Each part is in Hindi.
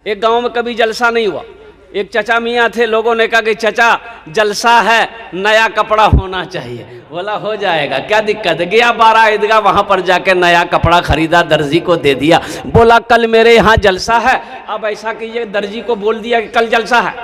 एक गांव में कभी जलसा नहीं हुआ। एक चचा मियाँ थे, लोगों ने कहा कि चचा जलसा है, नया कपड़ा होना चाहिए। बोला हो जाएगा, क्या दिक्कत है। गया 12 ईदगाह, वहाँ पर जाके नया कपड़ा खरीदा, दर्जी को दे दिया। बोला कल मेरे यहाँ जलसा है। अब ऐसा कीजिए, दर्जी को बोल दिया कि कल जलसा है,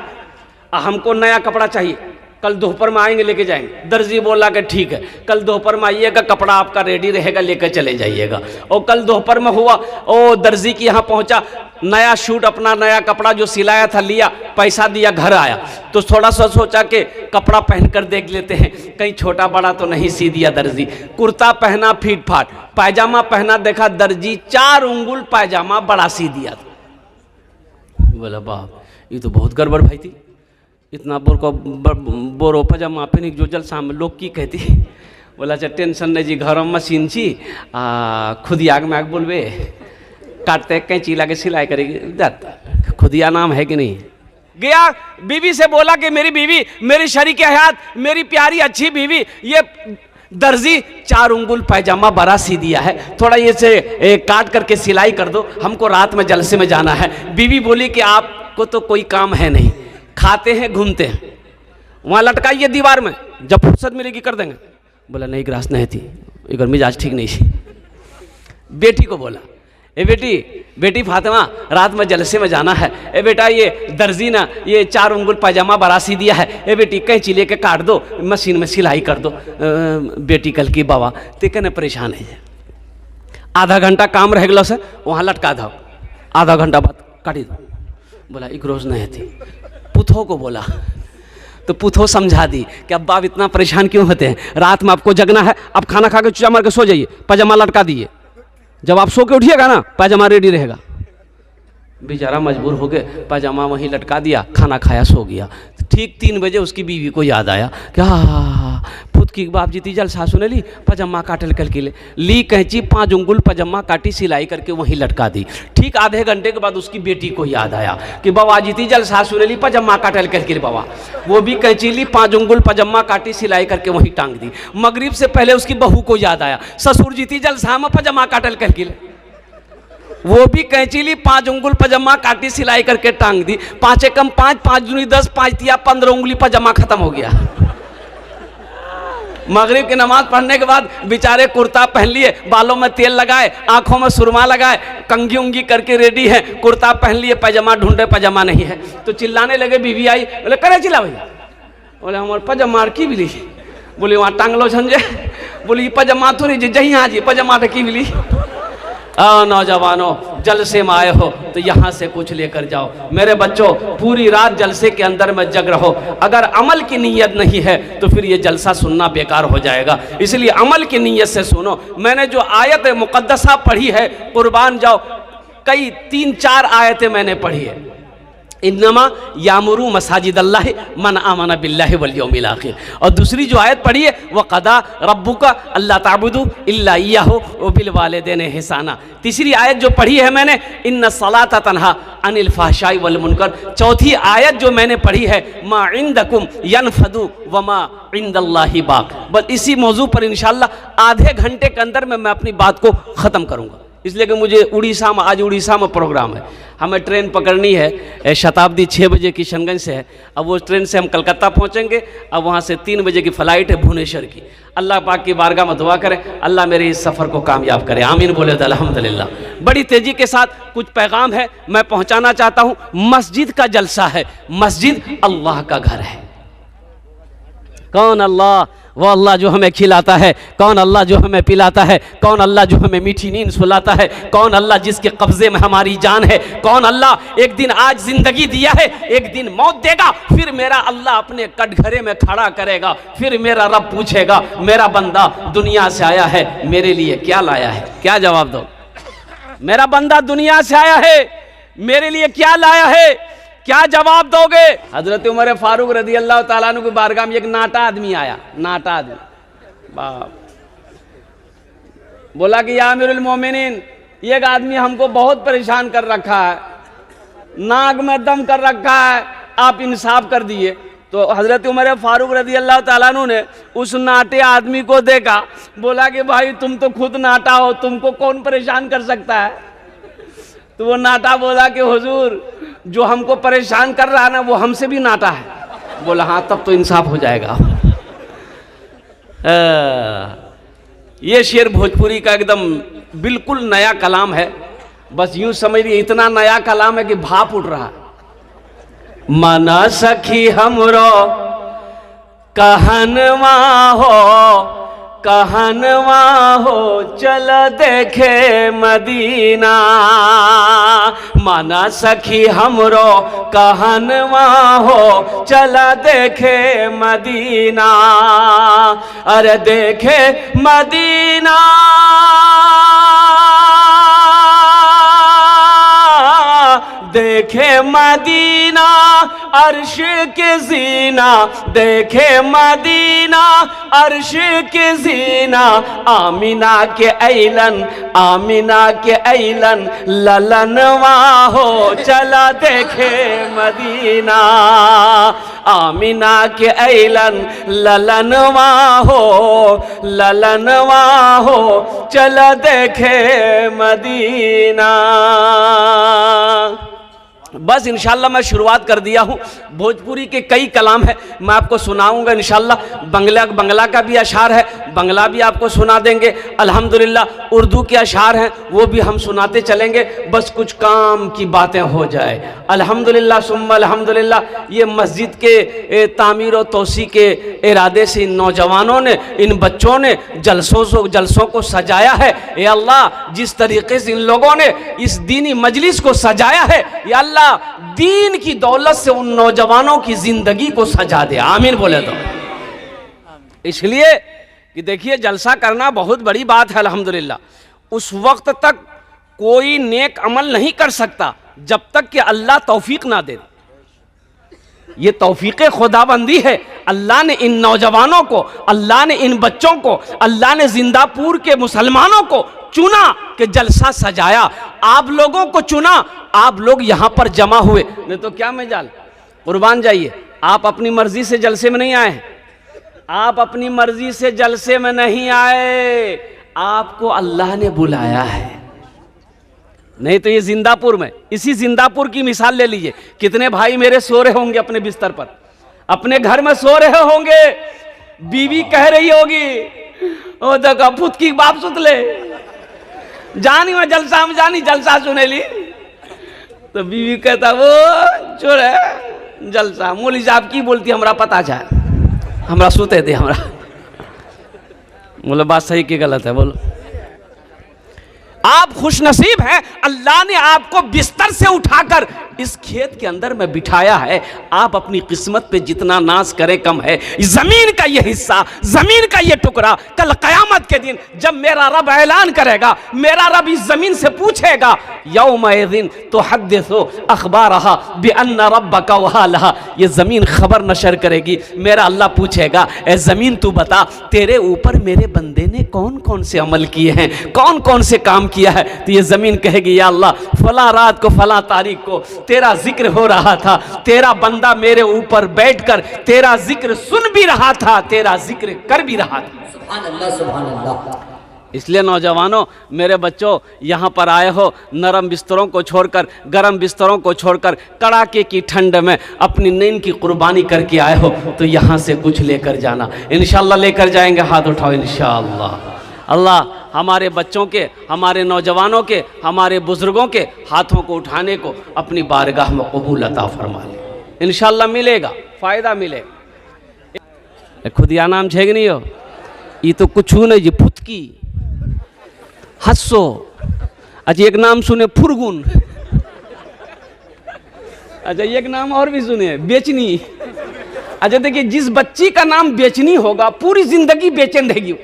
हमको नया कपड़ा चाहिए, कल दोपहर में आएंगे लेके जाएंगे। दर्जी बोला कि ठीक है, कल दोपहर में आइएगा, कपड़ा आपका रेडी रहेगा, लेकर चले जाइएगा। और कल दोपहर में हुआ, ओ दर्जी के यहाँ पहुँचा, नया शूट, अपना नया कपड़ा जो सिलाया था लिया, पैसा दिया, घर आया तो थोड़ा सा सोचा कि कपड़ा पहन कर देख लेते हैं, कहीं छोटा बड़ा तो नहीं सी दिया दर्जी। कुर्ता पहना फीट फाट, पायजामा पहना, देखा दर्जी 4 उंगुल पायजामा बड़ा सी दिया था। बोला बाप, ये तो बहुत गड़बड़ भाई थी, इतना बोरो पजामा पहन जो जलसा में लोग की कहती। बोला अच्छा टेंशन नहीं जी, घर में मशीन छी, खुद ही आग में आग बोलवे, काटते कैंची लाके सिलाई करेगी, खुदिया नाम है कि नहीं। गया बीवी से बोला कि मेरी बीवी, मेरी शरीक हयात, मेरी प्यारी अच्छी बीवी, ये दर्जी 4 उंगुल पायजामा बड़ा सी दिया है, थोड़ा ये से काट करके सिलाई कर दो, हमको रात में जलसे में जाना है। बीवी बोली कि आपको तो कोई काम है नहीं, खाते हैं घूमते हैं, वहाँ लटकाइए दीवार में, जब फुर्सत मिलेगी कर देंगे। बोला नहीं ग्रास नहीं थी, इधर मिजाज ठीक नहीं थी। बेटी को बोला, ए बेटी फातिमा, रात में जलसे में जाना है। ए बेटा ये दर्जी ना ये 4 उंगल पायजामा बरासी दिया है, ए बेटी कैंची लेके काट दो, मशीन में सिलाई कर दो। बेटी कल की बाबा ते कहने परेशान है, आधा घंटा काम रह गलो से, वहाँ लटका दो, आधा घंटा बाद काटी दो। बोला एक रोज नहीं थी। पुथो को बोला तो पुथो समझा दी कि अब आप इतना परेशान क्यों होते हैं, रात में आपको जगना है, आप खाना खा के चुचा मार के सो जाइए, पायजामा लटका दिए, जब आप सो के उठिएगा ना पायजामा रेडी रहेगा। बेचारा मजबूर हो गए, पायजामा वहीं लटका दिया, खाना खाया, सो गया। ठीक 3 बजे उसकी बीवी को याद आया कि पुत की बाप जीती जल सासू ने ली पजामा काटल कल के ली कैंची, 5 उंगुल पजामा काटी, सिलाई करके वहीं लटका दी। ठीक आधे घंटे के बाद उसकी बेटी को याद आया कि बाबा जीती जल सासू ने ली पजामा काटल कल के, बाबा वो भी कैंची ली, 5 उंगुल पजामा काटी, सिलाई करके वहीं टांग दी। मगरिब से पहले उसकी बहू को याद आया, ससुर जीती जल साम पजामा काटल कल के, वो भी कैंची ली, 5 उंगुल पजामा काटी, सिलाई करके टांग दी। 5 एकम 5, 5 दूनी 10, 5 तिया 15 उंगली पजामा खत्म हो गया। मगरिब की नमाज पढ़ने के बाद बेचारे कुर्ता पहन लिए, बालों में तेल लगाए, आंखों में सुरमा लगाए, कंघी उंगी करके रेडी है, कुर्ता पहन लिए, पजामा ढूंढे, पजामा नहीं है तो चिल्लाने लगे। बीवी आई, बोले करे चिल्ला भैया, बोले हमारे पजामा की मिली, बोली वहाँ टांग लो झंझे, बोली पजामा तो नहीं जही हाँ जी पजामा की मिली। नौजवानों जलसे में आए हो तो यहाँ से कुछ लेकर जाओ। मेरे बच्चों पूरी रात जलसे के अंदर में जग रहो, अगर अमल की नीयत नहीं है तो फिर ये जलसा सुनना बेकार हो जाएगा, इसलिए अमल की नीयत से सुनो। मैंने जो आयत मुकद्दसा पढ़ी है, कुर्बान जाओ, कई 3-4 आयतें मैंने पढ़ी है। इन्नमा यामुरू मसाजिद अल्लाह मन आमना बिल्लाहि वल यौमिल आखिर, और दूसरी जो आयत पढ़ी है वह कदा रब्बुका अल्ला ताबुदू इल्ला इय्याहु व बिल वालिदैनि ihsana। तीसरी आयत जो पढ़ी है मैंने, इन्ना सलाता तन्हा अनिल फहशाई वल मुनकर। चौथी आयत जो मैंने पढ़ी है, मा इंदकुम यनफदु व मा इंदल्लाहि बाक। बस इसी मौजू पर इंशाअल्लाह आधे घंटे के अंदर में मैं अपनी बात को ख़त्म करूँगा, इसलिए कि मुझे उड़ीसा में, आज उड़ीसा में प्रोग्राम है, हमें ट्रेन पकड़नी है, शताब्दी 6 बजे किशनगंज से है। अब वो ट्रेन से हम कलकत्ता पहुंचेंगे, अब वहां से 3 बजे की फ़्लाइट है भुवनेश्वर की। अल्लाह पाक की बारगाह में दुआ करें, अल्लाह मेरे इस सफ़र को कामयाब करे, आमीन बोले तो अल्हम्दुलिल्लाह। बड़ी तेज़ी के साथ कुछ पैगाम है मैं पहुँचाना चाहता हूँ। मस्जिद का जलसा है, मस्जिद अल्लाह का घर है। कौन अल्लाह? वो अल्लाह जो हमें खिलाता है, कौन अल्लाह जो हमें पिलाता है, कौन अल्लाह जो हमें मीठी नींद सुलाता है, कौन अल्लाह जिसके कब्जे में हमारी जान है, कौन अल्लाह एक दिन आज जिंदगी दिया है, एक दिन मौत देगा, फिर मेरा अल्लाह अपने कटघरे में खड़ा करेगा, फिर मेरा रब पूछेगा मेरा बंदा दुनिया से आया है, मेरे लिए क्या लाया है? क्या जवाब दो? मेरा बंदा दुनिया से आया है, मेरे लिए क्या लाया है? क्या जवाब दोगे? हजरत उमर फारूक रदी अल्लाह ताला अन्हु की बारगाह में एक नाटा आदमी आया, नाटा आदमी, बाप बोला कि या अमीरुल मोमिनीन, एक आदमी हमको बहुत परेशान कर रखा है, नाक में दम कर रखा है, आप इंसाफ कर दिए। तो हजरत उमर फारूक रदी अल्लाह ताला अन्हु ने उस नाटे आदमी को देखा, बोला कि भाई तुम तो खुद नाटा हो, तुमको कौन परेशान कर सकता है? तो वो नाटा बोला कि हुजूर जो हमको परेशान कर रहा है ना वो हमसे भी नाटा है। बोला हाँ तब तो इंसाफ हो जाएगा। ये शेर भोजपुरी का एकदम बिल्कुल नया कलाम है, बस यूं समझिए इतना नया कलाम है कि भाप उठ रहा है। मना सखी हमरो कहनवा हो चल देखे मदीना। मना सखी हमरो कहनवा हो चल देखे मदीना। अरे देखे मदीना देखे मदीना अर्श के जीना। देखे मदीना अर्श के जीना। आमिना के ऐलन ललनवा हो चला देखे मदीना। आमिना के ऐलन ललनवा हो चला देखे मदीना। बस इंशाल्लाह मैं शुरुआत कर दिया हूँ। भोजपुरी के कई कलाम है, मैं आपको सुनाऊंगा इंशाल्लाह। बंगला का भी अशार है, बंगला भी आपको सुना देंगे अल्हम्दुलिल्लाह। उर्दू के अशार हैं वो भी हम सुनाते चलेंगे, बस कुछ काम की बातें हो जाए। अल्हम्दुलिल्लाह सुम्मा अल्हम्दुलिल्लाह। ये मस्जिद के तामीर और तोसी के इरादे से इन नौजवानों ने, इन बच्चों ने जलसों को सजाया है। या अल्लाह जिस तरीके से इन लोगों ने इस दीनी मजलिस को सजाया है, या अल्लाह दीन की दौलत से उन नौजवानों की जिंदगी को सजा दे। आमीन बोले तो। इसलिए कि देखिए जलसा करना बहुत बड़ी बात है अल्हम्दुलिल्लाह। उस वक्त तक कोई नेक अमल नहीं कर सकता जब तक कि अल्लाह तौफीक ना दे। ये तौफीक खुदाबंदी है। अल्लाह ने इन नौजवानों को, अल्लाह ने इन बच्चों को, अल्लाह ने जिंदापुर के मुसलमानों को चुना कि जलसा सजाया। आप लोगों को चुना, आप लोग यहां पर जमा हुए। नहीं तो क्या मजाल, कुर्बान जाइए। आप अपनी मर्जी से जलसे में नहीं आए, आप अपनी मर्जी से जलसे में नहीं आए, आपको अल्लाह ने बुलाया है। नहीं तो ये जिंदापुर में, इसी जिंदापुर की मिसाल ले लीजिए। कितने भाई मेरे सो रहे होंगे अपने बिस्तर पर, अपने घर में सो रहे होंगे, बीवी कह रही होगी ओ देखा पुत की बाप सुतले जानी मैं जलसा में जानी जलसा सुने ली। तो बीवी कहता वो छोड़ जलसा, मौली साहब की बोलती हमरा पता जाए, हमरा सुते दे हमरा। बोले बात सही की गलत है, बोलो। आप खुश नसीब हैं, अल्लाह ने आपको बिस्तर से उठाकर इस खेत के अंदर में बिठाया है। आप अपनी किस्मत पे जितना नाज करें कम है। जमीन का ये हिस्सा, जमीन का ये टुकड़ा, कल कयामत के दिन जब मेरा रब ऐलान करेगा, मेरा रब इस जमीन से पूछेगा यौमइज़िन तुहद्दिसु अखबारहा बिअन्न रब्बका वहालहा। ये जमीन खबर नशर करेगी। मेरा अल्लाह पूछेगा ए जमीन तू बता तेरे ऊपर मेरे बंदे ने कौन कौन से अमल किए हैं, कौन कौन से काम किया है। तो ये जमीन कहेगी या अल्लाह फला रात को फला तारीख को तेरा जिक्र हो रहा था, तेरा बंदा मेरे ऊपर बैठकर तेरा जिक्र सुन भी रहा था, तेरा जिक्र कर भी रहा था। सुभान अल्लाह, सुभान अल्लाह। इसलिए नौजवानों, मेरे बच्चों, यहाँ पर आए हो नरम बिस्तरों को छोड़कर, गर्म बिस्तरों को छोड़कर, कड़ाके की ठंड में अपनी नींद की कुर्बानी करके आए हो, तो यहाँ से कुछ लेकर जाना। इंशाअल्लाह लेकर जाएंगे, हाथ उठाओ इंशाअल्लाह। अल्लाह हमारे बच्चों के, हमारे नौजवानों के, हमारे बुजुर्गों के हाथों को उठाने को अपनी बारगाह में कबूल अता फरमा ले। इंशाअल्लाह मिलेगा, फ़ायदा मिलेगा। खुदिया नाम छेग नहीं हो, ये तो कुछ नहीं जी, फुतकी हस्सो। अच्छा एक नाम सुने फुरगुन। अच्छा एक नाम और भी सुने बेचनी। अच्छा देखिए जिस बच्ची का नाम बेचनी होगा पूरी जिंदगी बेचैन रहेगी।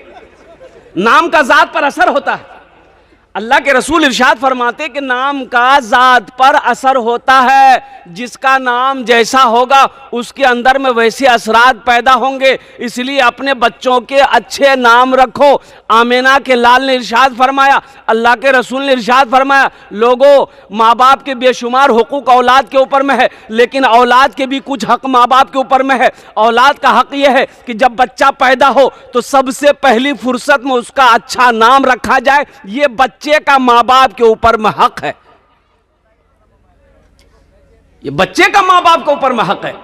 नाम का जात पर असर होता है। अल्लाह के रसूल इरशाद फरमाते कि नाम का जात पर असर होता है। जिसका नाम जैसा होगा उसके अंदर में वैसे असरात पैदा होंगे। इसलिए अपने बच्चों के अच्छे नाम रखो। आमिना के लाल ने इरशाद फरमाया, अल्लाह के रसूल ने इरशाद फरमाया, लोगों माँ बाप के बेशुमार हुकूक औलाद के ऊपर में है, लेकिन औलाद के भी कुछ हक माँ बाप के ऊपर में है। औलाद का हक यह है कि जब बच्चा पैदा हो तो सबसे पहली फुर्सत में उसका अच्छा नाम रखा जाए। ये बच्चे का माँ बाप के ऊपर में हक है। ये बच्चे का माँ बाप के ऊपर में हक है।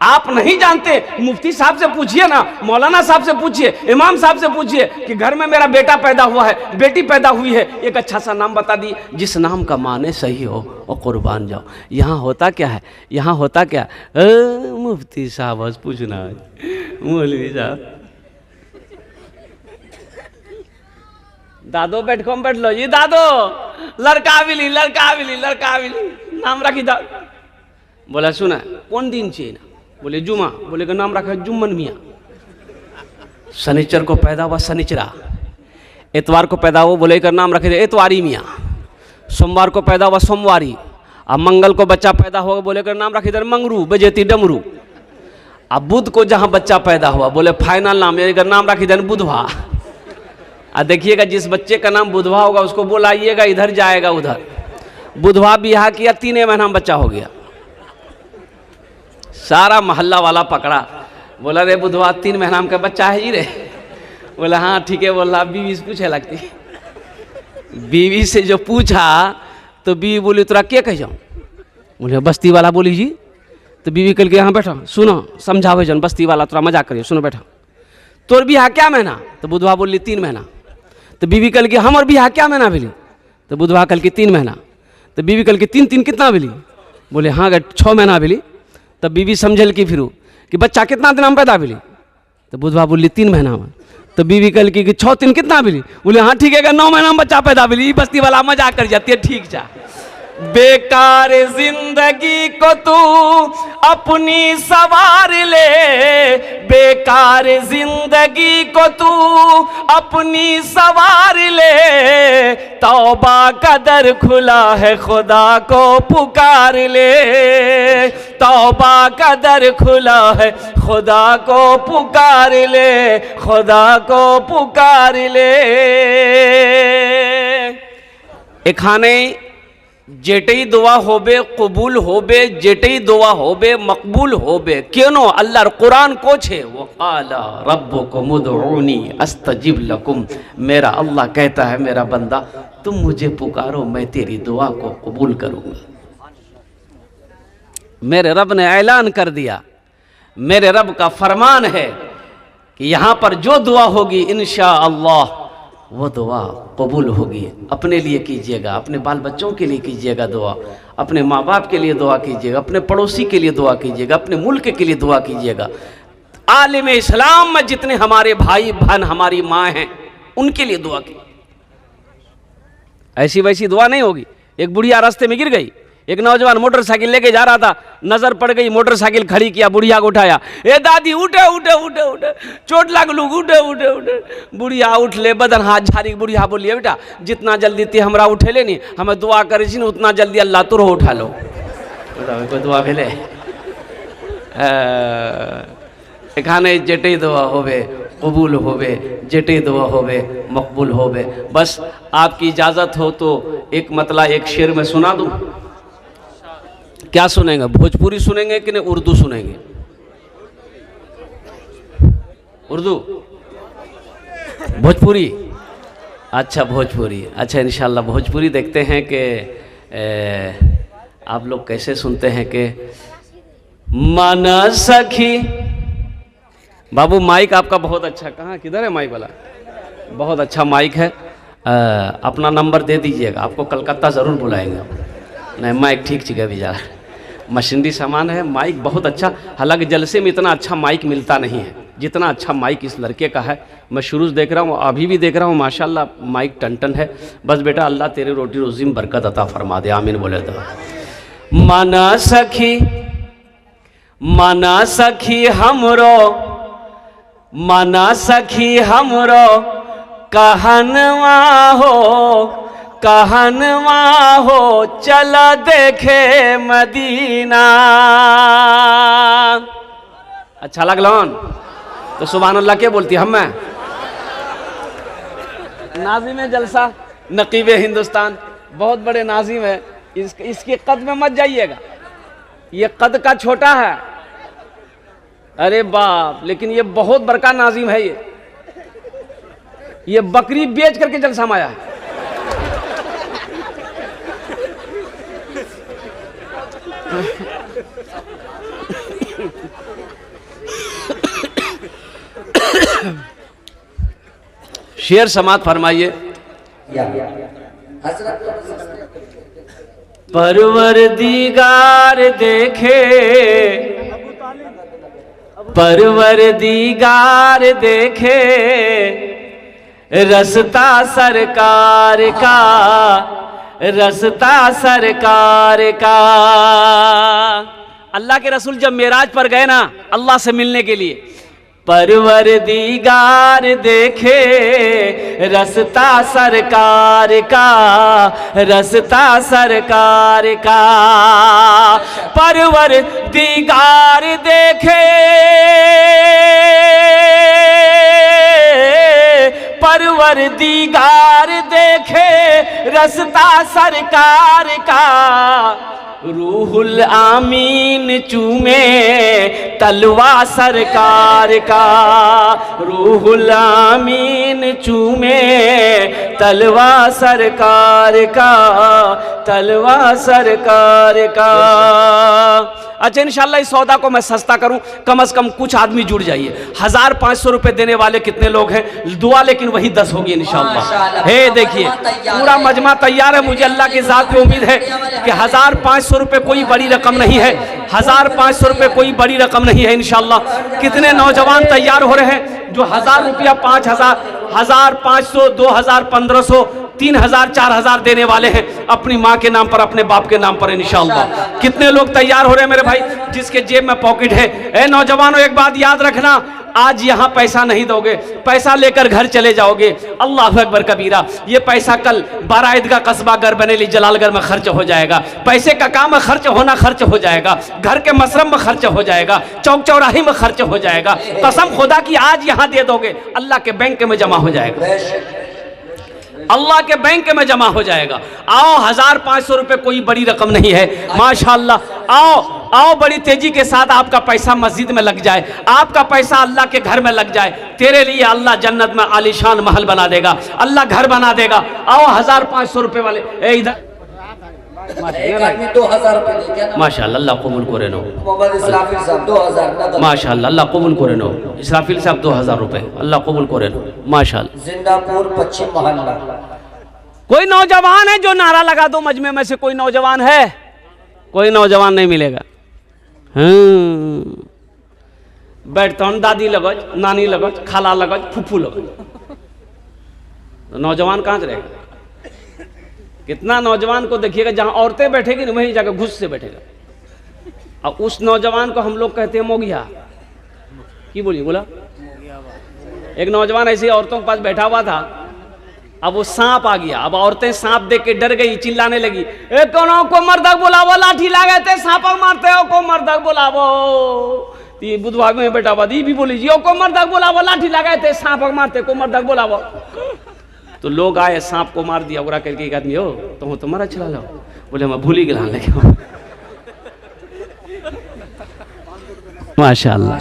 आप नहीं जानते, मुफ्ती साहब से पूछिए ना, मौलाना साहब से पूछिए, इमाम साहब से पूछिए कि घर में मेरा बेटा पैदा हुआ है, बेटी पैदा हुई है, एक अच्छा सा नाम बता दी जिस नाम का माने सही हो और कुर्बान जाओ। यहाँ होता क्या है, यहाँ होता क्या, मुफ्ती साहब बस पूछना है, मौलवी साहब, दादो बैठ लो जी, दादो लड़का मिली, लड़का मिली, लड़का मिली, नाम रखी दा। बोला सुना कौन दिन चाहिए ना, बोले जुमा, बोले का नाम रखा जुम्मन मियाँ। शनिचर को पैदा हुआ शनिचरा, इतवार को पैदा हुआ, बोले का नाम रखे थे इतवारी मियाँ। सोमवार को पैदा हुआ सोमवारी, अब मंगल को बच्चा पैदा हुआ, बोले का नाम रखे थे मंगरू बजेती डमरू। अब बुध को जहाँ बच्चा पैदा हुआ, बोले फाइनल नाम, का नाम रखे थे बुधवा। अब देखिएगा जिस बच्चे का नाम बुधवा होगा उसको बोलाइएगा, इधर जाएगा उधर। बुधवा बियाह किया, 3 महीना में बच्चा हो गया। सारा मोहल्ला वाला पकड़ा, बोला रे बुधवा 3 महीना का बच्चा है जी रे। बोला हाँ ठीक है। बोला बीवी से पूछे लगती, बीवी से जो पूछा तो बीवी बोली तोरा क्या कह जाऊँ। बोले बस्ती वाला बोली जी। तो बीवी कल के यहाँ बैठा, सुनो समझावे जन, बस्ती वाला तोरा मजाक करिए, सुनो बैठा, तोर बियाह क्या महीना। तो बुधवा बोली 3 महीना। तो बीवी कल के हमर बियाह क्या महीना भेली। तो बुधवा कल के 3 महीना। तो बीवी कल के 3 कितना भेली। बोले हाँ 6 महीना भेली। तब बीवी समझल कि फिर कि बच्चा कितना दिन में पैदा भेली। तो बुधवा बोली 3 महीना में। तो बीवी कल की 6 दिन कितना भेली। बोले हाँ ठीक है 9 महीना में बच्चा पैदा भेली। बस्ती वाला मजाक कर जाती है, ठीक जा। बेकार जिंदगी को तू अपनी सवार ले, बेकार जिंदगी को तू अपनी सवार ले, तौबा का दर खुला है खुदा को पुकार ले, तौबा का दर खुला है खुदा को पुकार ले, खुदा को पुकार ले। एखाने जेटई दुआ होबे कबूल होबे, जेटई दुआ होबे मकबूल होबे। क्यों अल्लाह कुरान को छे वो आला रब्बुकुम उदऊनी अस्तजिब लकुम। मेरा अल्लाह कहता है मेरा बंदा तुम मुझे पुकारो मैं तेरी दुआ को कबूल करूंगा। मेरे रब ने ऐलान कर दिया, मेरे रब का फरमान है कि यहाँ पर जो दुआ होगी इंशाअल्लाह वो दुआ कबूल होगी। अपने लिए कीजिएगा, अपने बाल बच्चों के लिए कीजिएगा दुआ, अपने माँ बाप के लिए दुआ कीजिएगा, अपने पड़ोसी के लिए दुआ कीजिएगा, अपने मुल्क के लिए दुआ कीजिएगा। आलिम इस्लाम में जितने हमारे भाई बहन हमारी माँ हैं उनके लिए दुआ की। ऐसी वैसी दुआ नहीं होगी। एक बुढ़िया रास्ते में गिर गई, एक नौजवान मोटरसाइकिल लेके जा रहा था, नजर पड़ गई, मोटरसाइकिल खड़ी किया, बुढ़िया को उठाया, ए दादी उठे उठे उठे उठे, चोट लगलू, उठे उठे उठे। बुढ़िया उठ ले, बदन हाथ झाड़ी। बुढ़िया बोलिए बेटा जितना जल्दी ते हमरा उठे ले नहीं, हमें दुआ करे छी उतना जल्दी अल्लाह तुरो उठा लो। कोई दुआ भेले एखाने जेटे दुआ होवे कबूल होवे, जेटे दुआ होवे मकबूल होवे। बस आपकी इजाज़त हो तो एक मतलब एक शेर में सुना दूँ। क्या सुनेंगे, भोजपुरी सुनेंगे कि नहीं उर्दू सुनेंगे? उर्दू भोजपुरी, अच्छा भोजपुरी, अच्छा इंशाल्लाह भोजपुरी देखते हैं कि आप लोग कैसे सुनते हैं कि माना सखी। बाबू माइक आपका बहुत अच्छा, कहाँ किधर है माइक वाला? बहुत अच्छा माइक है, अपना नंबर दे दीजिएगा, आपको कलकत्ता ज़रूर बुलाएंगे। नहीं माइक ठीक ठीक है भैया, मशीनरी सामान है, माइक बहुत अच्छा। हालांकि जलसे में इतना अच्छा माइक मिलता नहीं है जितना अच्छा माइक इस लड़के का है। मैं शुरू से देख रहा हूँ, अभी भी देख रहा हूँ, माशाल्लाह माइक टन है। बस बेटा अल्लाह तेरे रोटी रोज़ी में बरकत अता फरमा दे, आमीन बोले तो। माना सखी, माना सखी हमरो, माना सखी हमरो कहनवा हो, कहनवा हो चला देखे मदीना। अच्छा लगलन तो सुभान अल्लाह क्या बोलती हम मैं? नाजिम जलसा नकीब हिंदुस्तान, बहुत बड़े नाजिम है। इसके कद में मत जाइएगा, ये कद का छोटा है, अरे बाप, लेकिन ये बहुत बड़का नाजिम है। ये बकरी बेच करके जलसा में आया है। शेर समात फरमाइए। परवरदिगार देखे, परवरदिगार देखे रस्ता सरकार का, रस्ता सरकार का। अल्लाह के रसूल जब मेराज पर गए ना अल्लाह से मिलने के लिए, परवरदिगार देखे रस्ता सरकार का, रस्ता सरकार का। परवरदिगार देखे, परवरदिगार देखे रस्ता सरकार का। रूहुल आमीन चूमे तलवा सरकार का, रूहुल आमीन चूमे तलवा सरकार का, तलवा सरकार का। अच्छा इंशाल्लाह इस सौदा को मैं सस्ता करूं, कम से कम कुछ आदमी जुड़ जाइए। 1500 रुपए देने वाले कितने लोग हैं? दुआ लेकिन वही 10 होगी इंशाल्लाह। हे देखिए पूरा मजमा तैयार है। मुझे अल्लाह की ज़ात पे उम्मीद है कि 1500 रुपए कोई बड़ी रकम नहीं है, 1500 रुपए कोई बड़ी रकम नहीं है इंशाल्लाह। कितने नौजवान तैयार हो रहे हैं जो 1000 रुपया, 5000, 1500, 2000, 1500, 3000, 4000 देने वाले हैं अपनी माँ के नाम पर, अपने बाप के नाम पर इंशाल्लाह। कितने लोग तैयार हो रहे हैं मेरे भाई जिसके जेब में पॉकेट है? ए नौजवानों एक बात याद रखना, आज यहाँ पैसा नहीं दोगे, पैसा लेकर घर चले जाओगे। अल्लाह अकबर कबीरा। ये पैसा कल बाराइद का कस्बा गरबनेली जलालगढ़ में खर्च हो जाएगा। पैसे का काम है खर्च होना, खर्च हो जाएगा। घर के मसरम में खर्च हो जाएगा, चौक चौराही में खर्च हो जाएगा। कसम खुदा की आज यहाँ दे दोगे अल्लाह के बैंक में जमा हो जाएगा, अल्लाह के बैंक में जमा हो जाएगा। आओ 1500 रुपए कोई बड़ी रकम नहीं है माशाअल्लाह। आओ आओ बड़ी तेजी के साथ आपका पैसा मस्जिद में लग जाए, आपका पैसा अल्लाह के घर में लग जाए। तेरे लिए अल्लाह जन्नत में आलीशान महल बना देगा, अल्लाह घर बना देगा। आओ 1500 रुपए वाले इधर 2000 रुपए माशाअल्लाह, अल्लाह कबूल करे नो। इस्राफिल साहब 2000 माशाअल्लाह, अल्लाह कबूल करे नो। इस्राफिल साहब 2000 रुपए, अल्लाह कबूल करे नो माशाअल्लाह। जिंदापुर पश्चिम मोहल्ला। कोई नौजवान है जो नारा लगा दो मजमे में से? कोई नौजवान है? कोई नौजवान नहीं मिलेगा। बैठता हूँ दादी लगज, नानी लगज, खाला लगज, फुफू लगज, तो नौजवान कहाँ से रहेगा? कितना नौजवान को देखिएगा जहाँ औरतें बैठेगी ना वहीं जाकर घुस से बैठेगा। अब उस नौजवान को हम लोग कहते हैं मोगिया। की बोलिए? बोला एक नौजवान ऐसे औरतों के पास बैठा हुआ था, अब वो सांप आ गया। अब औरतें सांप देख के डर गई, चिल्लाने लगी, ए कोनो को मर्दक बुलावो, लाठी लागे थे सांप मारते हो, को मर्दक बुलावो। ये बुधवार में बैठा हुआ दी भी बोली जी, को मर्दक बुलावो, लाठी लगाए थे सांप मारते, को मर्दक बुलावो। तो लोग आए, सांप को मार दिया। ओकरा करके एक आदमी, हो तो तुम्हारा चला जाओ, बोले मैं भूल ही गया लेके। माशाअल्लाह,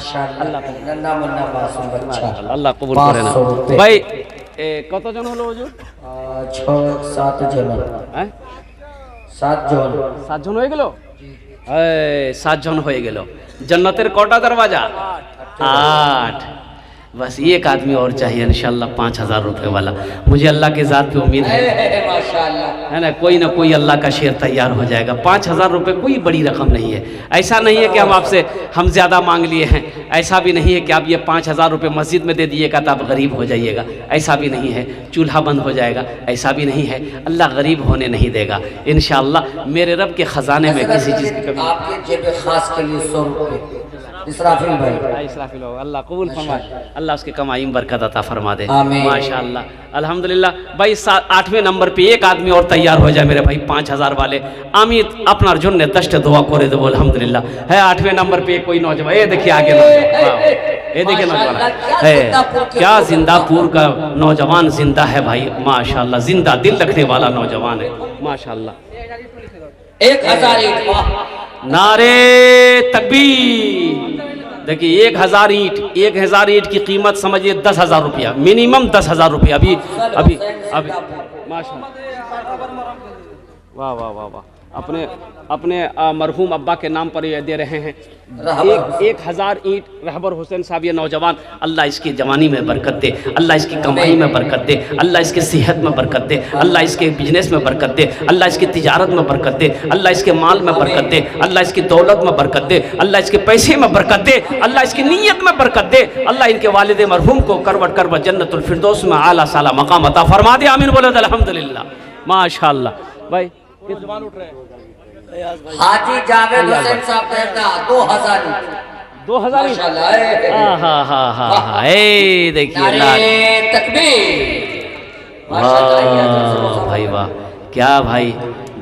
अल्लाह कबूल करे ना भाई। কতজন হলো হুজুর? 7 জন। হ্যাঁ 7 জন। 7 জন হয়ে গেল। 7 জন হয়ে গেল। जन्नतेर कोटा दरवाजा 8। बस एक आदमी और चाहिए इंशाल्लाह 5000 रुपए वाला। मुझे अल्लाह के ज़ात पे उम्मीद है माशाल्लाह, है ना कोई अल्लाह का शेर तैयार हो जाएगा। 5000 रुपए कोई बड़ी रकम नहीं है। ऐसा नहीं है कि हम ज़्यादा मांग लिए हैं, ऐसा भी नहीं है कि आप ये 5000 रुपए मस्जिद में दे दिएगा तो आप गरीब हो जाइएगा, ऐसा भी नहीं है। चूल्हा बंद हो जाएगा, ऐसा भी नहीं है। अल्लाह गरीब होने नहीं देगा इंशाल्लाह। मेरे रब के ख़जाने में किसी चीज़ की कमी। आपके जेब खास के लिए 100 रुपए इस्राफिल भाई। इस्राफिल हो, अल्लाह कबूल फरमाए, अल्लाह उसकी कमाई में बरकत अता फरमा दे माशाअल्लाह। अल्हम्दुलिल्लाह भाई 8वें नंबर पे एक आदमी और तैयार हो जाए मेरे भाई 5000 वाले। अमित अपना अर्जुन ने दस्ट दुआ करे दो अल्हम्दुलिल्लाह। है 8वें नंबर पे कोई नौजवान, ये देखिए आगे नौजवान, ये देखिए नौजवान है क्या, जिंदापुर का नौजवान जिंदा है भाई माशाअल्लाह। जिंदा दिल रखने वाला नौजवान है माशाअल्लाह। 1000 ईंट, नारे तकबीर। देखिए 1000 ईंट, 1000 ईंट की कीमत समझिए 10,000 रुपया, मिनिमम 10,000 रुपया। अभी माशाअल्लाह, वाह वाह वाह वाह। अपने अपने मरहूम अब्बा के नाम पर ये दे रहे हैं। रहबर 1000 ईंट रहबर हुसैन साहब ये नौजवान, अल्लाह इसकी जवानी में बरकत दे, अल्लाह इसकी कमाई में बरकत दे, अल्लाह इसकी सेहत में बरकत दे, अल्लाह इसके बिजनेस में बरकत दे, अल्लाह इसकी तिजारत में बरकत दे, अल्लाह इसके माल में बरकत दे, अल्लाह इसकी दौलत में बरकत दे, अल्लाह इसके पैसे में बरकत दे, अल्लाह इसकी नीयत में बरकत दे, अल्लाह इनके वालिद मरहूम को करवट करवट जन्नतुल फिरदौस में आला साला मकाम अता फरमा दे। आमीन बोले अल्हम्दुलिल्लाह माशाअल्लाह। भाई जवान उठ रहे हैं। हाजी जावेद हुसैन साहब कहता 2000 2000 माशाल्लाह। हाँ हाँ हाँ हाँ, ए देखिए नारे तकबीर माशाल्लाह। भाई वाह, क्या भाई,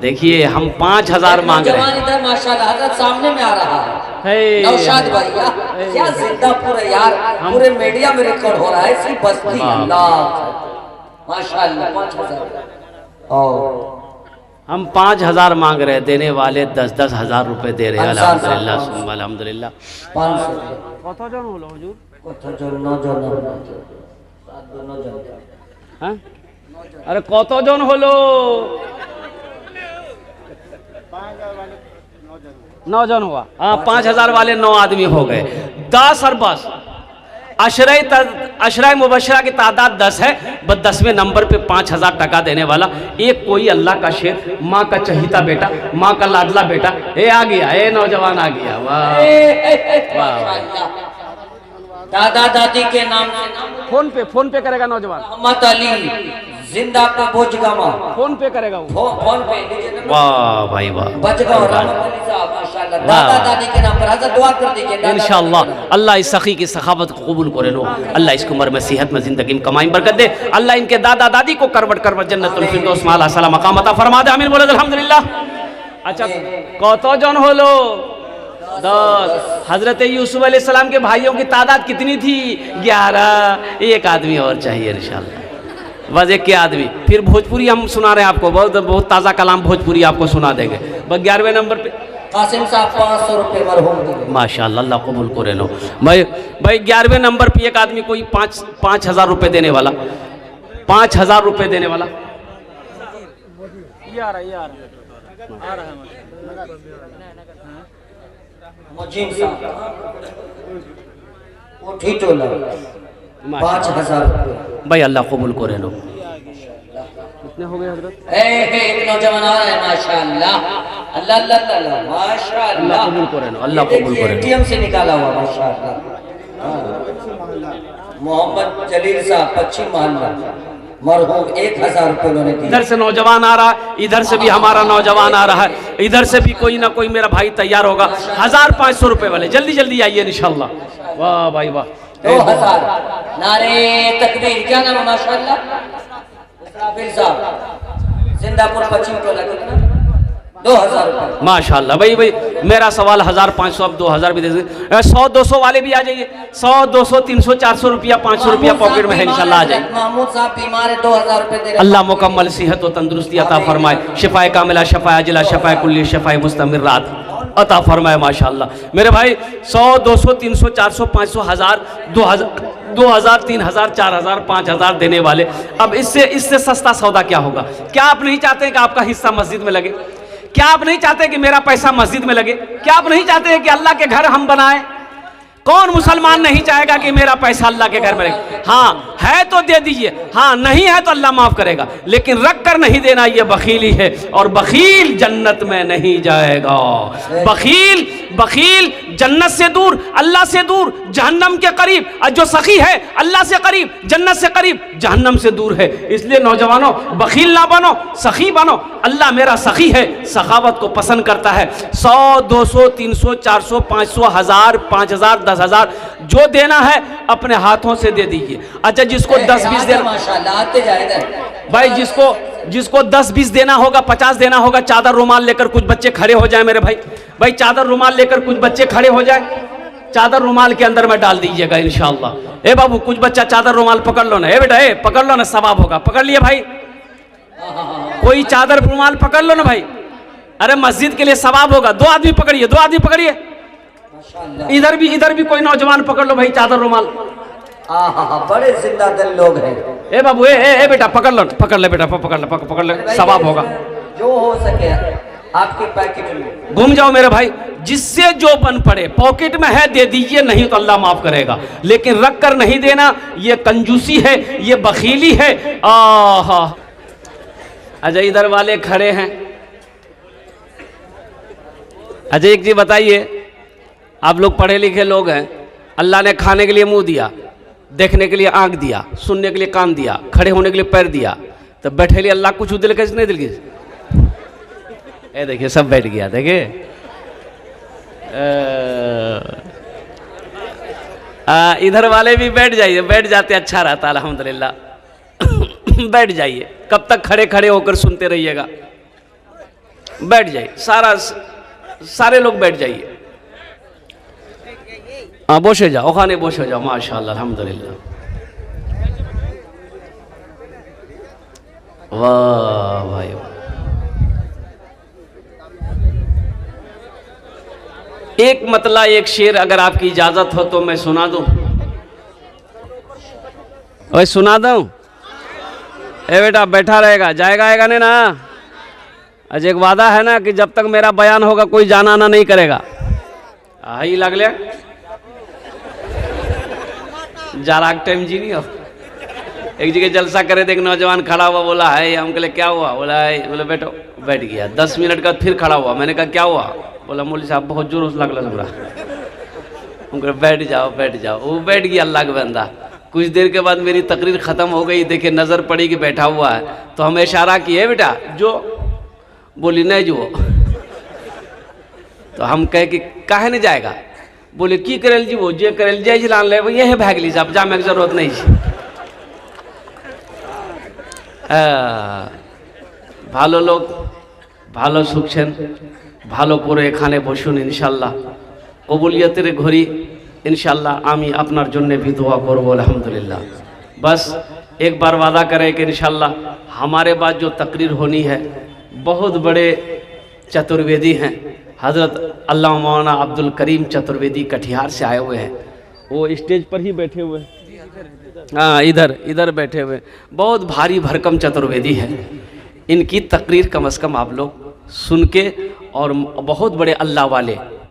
देखिए हम 5000 मांग रहे हैं। जवान इधर माशाल्लाह हजरत सामने में आ रहा है। हे, नौशाद भैया क्या जिंदापुर है यार, पूरे मीडिया में रिकॉर्ड हो रहा है इसी बस्ती। अल्लाह माशाल्लाह 5000 और हम 5000 मांग रहे हैं, देने वाले 10-10 हजार रुपए दे रहे हैं। अल्हम्दुलिल्लाह सुम्मा अल्हम्दुलिल्लाह। 500 কত জন হলো হুজুর? কত জন? 9 জন। 9 জন। হ্যাঁ, আরে কতজন হলো? 9 जन हुआ। हाँ 5000 वाले 9 आदमी हो गए। 10 और बस अशरा मुबशरा की तादाद 10 है, बस 10वें नंबर पे 5000 टका देने वाला एक कोई अल्लाह का शेर, माँ का चहीता बेटा, माँ का लाडला बेटा, ये आ गया, ये नौजवान आ गया। वाह वाह। दादा दादी के नाम से फोन पे करेगा नौजवान, मोहम्मद अली जिंदा पे बोजगामा, फोन पे करेगा वो। फोन पे। वाह भाई वाह, बजगांव रहमत अली साहब माशाल्लाह। दादा दादी के नाम पर हजरत दुआ कर दीजिए इंशाअल्लाह। अल्लाह इस सखी की सखावत को कबूल करे लो, अल्लाह इसकी उम्र में सेहत में जिंदगी में कमाई बरकत दे, अल्लाह इनके दादा दादी को करवट करवट जन्नतुल फिरदौस में आला साला मकाम अता फरमा दे। आमीन बोले अल्हम्दुलिल्लाह। अच्छा कत जन हलो? 10। हजरत यूसुफ अलैहिस्सलाम के भाइयों की तादाद कितनी थी? 11। एक आदमी और चाहिए इंशाअल्लाह, बस एक के आदमी। फिर भोजपुरी हम सुना रहे हैं आपको, बहुत ताज़ा कलाम भोजपुरी आपको सुना देंगे। बस 11वें नंबर पे कासिम साहब 500 रुपये मरहूम दिए माशाअल्लाह, अल्लाह कबूल करे लो। भाई 11वें नंबर पे एक आदमी कोई 5000 रुपये देने वाला, 5000 रुपये देने वाला। ये आ रहा है मुजीब साहब उठी टोला 5000 रुपये। भाई अल्लाह कबूल करे लो। कितने हो गए हजरत? एक नौजवान आ रहा है माशाल्लाह। अल्लाह अल्लाह अल्लाह माशाल्लाह। अल्लाह कबूल करे लो, अल्लाह कबूल करे लो। एटीएम से निकाला हुआ माशाल्लाह। मोहम्मद जलील साहब पश्चिम मोहल्ला मरहूम 1000 रुपये उन्होंने दिए। इधर से नौजवान आ रहा है, इधर से भी हमारा नौजवान आ रहा है, इधर से भी कोई ना कोई मेरा भाई तैयार होगा। 1500 रुपये वाले जल्दी जल्दी आइए इंशाल्लाह। वाह भाई वाह। 2000 नारे तकबीर। क्या नाम है माशाल्लाह? इस्राफिल साहब जिंदापुर पश्चिम टोला। कितना? 2000 रुपये माशाल्लाह। भाई मेरा सवाल 1500, अब 2000 भी दे सकते। 100-200 वाले भी आ जाइए। 100-200 300 400 रुपया 500 रुपया पॉकेट में है इंशाल्लाह आ जाइए। महमूद साहब बीमार है 2000 रुपये दे रहे। अल्लाह मुकम्मल सेहत और तंदुरुस्ती अता फरमाए, शिफाए कामिला, शिफाए अजिला, शिफाए कुल्ली, शिफाए मुस्तमिर्रात अता फरमाए माशाल्लाह। मेरे भाई 100-200 300 400 500 1000 2000 3000 4000 5000 देने वाले। अब इससे सस्ता सौदा क्या होगा? क्या आप नहीं चाहते कि आपका हिस्सा मस्जिद में लगे? क्या आप नहीं चाहते कि मेरा पैसा मस्जिद में लगे? क्या आप नहीं चाहते कि अल्लाह के घर हम बनाएं? कौन मुसलमान नहीं चाहेगा कि मेरा पैसा अल्लाह के घर में लगे? हाँ है तो दे दीजिए, हाँ नहीं है तो अल्लाह माफ करेगा, लेकिन रख कर नहीं देना ये बखीली है, और बखील जन्नत में नहीं जाएगा। बखील जन्नत से दूर, अल्लाह से दूर, जहन्नम के करीब। और जो सखी है अल्लाह से करीब, जन्नत से करीब, जहन्नम से दूर है। इसलिए नौजवानों बखील ना बनो, सखी बनो। अल्लाह मेरा सखी है, सखावत को पसंद करता है। 100-200 300 400 500 1000 5000 10000 जो देना है अपने हाथों से दे दीजिए। अच्छा जिसको 10-20 देना, माशाल्लाह आते जाएगा भाई जिसको 10-20 देना होगा, 50 देना होगा, चादर रुमाल लेकर कुछ बच्चे खड़े हो जाए मेरे भाई चादर रुमाल लेकर कुछ बच्चे खड़े हो जाए, चादर रुमाल के अंदर में डाल दीजिएगा इंशाअल्लाह। ए बाबू कुछ बच्चा चादर रुमाल पकड़ लो ना, ए बेटा ए पकड़ लो ना, सवाब होगा। पकड़ लिए भाई, कोई चादर रुमाल पकड़ लो ना भाई, अरे मस्जिद के लिए सवाब होगा। 2 आदमी पकड़िए, 2 आदमी पकड़िए। इधर भी कोई नौजवान पकड़ लो भाई चादर रुमाल। बड़े जिंदा दिल लोग हैं। ए बाबू ए बेटा पकड़ ले बेटा, पकड़ ले, सवाब होगा। जो हो सके आपके पैकेट में। घूम जाओ मेरे भाई, जिससे जो बन पड़े, पॉकेट में है दे दीजिए, नहीं तो अल्लाह माफ करेगा, लेकिन रख कर नहीं देना, ये कंजूसी है, ये बखीली है। आहा, अच्छा इधर वाले खड़े हैं। अच्छा एक चीज बताइए, आप लोग पढ़े लिखे लोग हैं, अल्लाह ने खाने के लिए मुंह दिया, देखने के लिए आंख दिया, सुनने के लिए कान दिया, खड़े होने के लिए पैर दिया, तो बैठे लिए अल्लाह कुछ दिल कैसे नहीं दिल की? ए देखिए सब बैठ गया, देखिए इधर वाले भी बैठ जाइए, बैठ जाते अच्छा रहता अल्हम्दुलिल्लाह। बैठ जाइए, कब तक खड़े खड़े होकर सुनते रहिएगा? बैठ जाइए, सारे लोग बैठ जाइए। हाँ বসে যাও, ওখানে বসে যাও, মাশাআল্লাহ আলহামদুলিল্লাহ। वाह भाई वाह। एक मतला एक शेर अगर आपकी इजाजत हो तो मैं सुना दूं? ओए सुना दूं? ए बेटा बैठा रहेगा, जाएगा आएगा नहीं ना? आज एक वादा है ना कि जब तक मेरा बयान होगा कोई जाना आना नहीं करेगा। ही लागले जाराक टाइम जी नहीं हो। एक जगह जलसा करे थे, एक नौजवान खड़ा हुआ, बोला है, हम कहे क्या हुआ? बोला है, बोले बैठो, बैठ गया। 10 मिनट का फिर खड़ा हुआ, मैंने कहा क्या हुआ? बोला मौलवी साहब बहुत जोर से लगला हमरा। हम कहे बैठ जाओ बैठ जाओ, वो बैठ गया अल्लाह का बंदा। कुछ देर के बाद मेरी तकरीर खत्म हो गई, देखे नजर पड़ी कि बैठा हुआ है, तो हम इशारा किए बेटा जो, बोली नहीं जो। तो हम कहे कि काहे नहीं जाएगा? बोले की करेल जी, वो जे करेल जय जिलान ले, ये है भागली साहब, जामे की जरूरत नहीं है। ভালো লোক ভালো শুকছেন, ভালো করে এখানে বসুন, ইনশাল্লাহ কবুলিয়তের ঘড়ি ইনশাল্লাহ আমি আপনার জন্য भी दुआ করব अल्हम्दुलिल्लाह। बस एक बार वादा करें कि इंशाल्लाह हमारे बाद जो तकरीर होनी है, बहुत बड़े चतुर्वेदी हैं, हज़रत अल्लाह मौलाना अब्दुल करीम चतुर्वेदी कटिहार से आए हुए हैं। वो स्टेज पर ही बैठे हुए हैं, हाँ इधर बैठे हुए, बहुत भारी भरकम चतुर्वेदी है। इनकी तकरीर कम से कम आप लोग सुन के, और बहुत बड़े अल्लाह वाले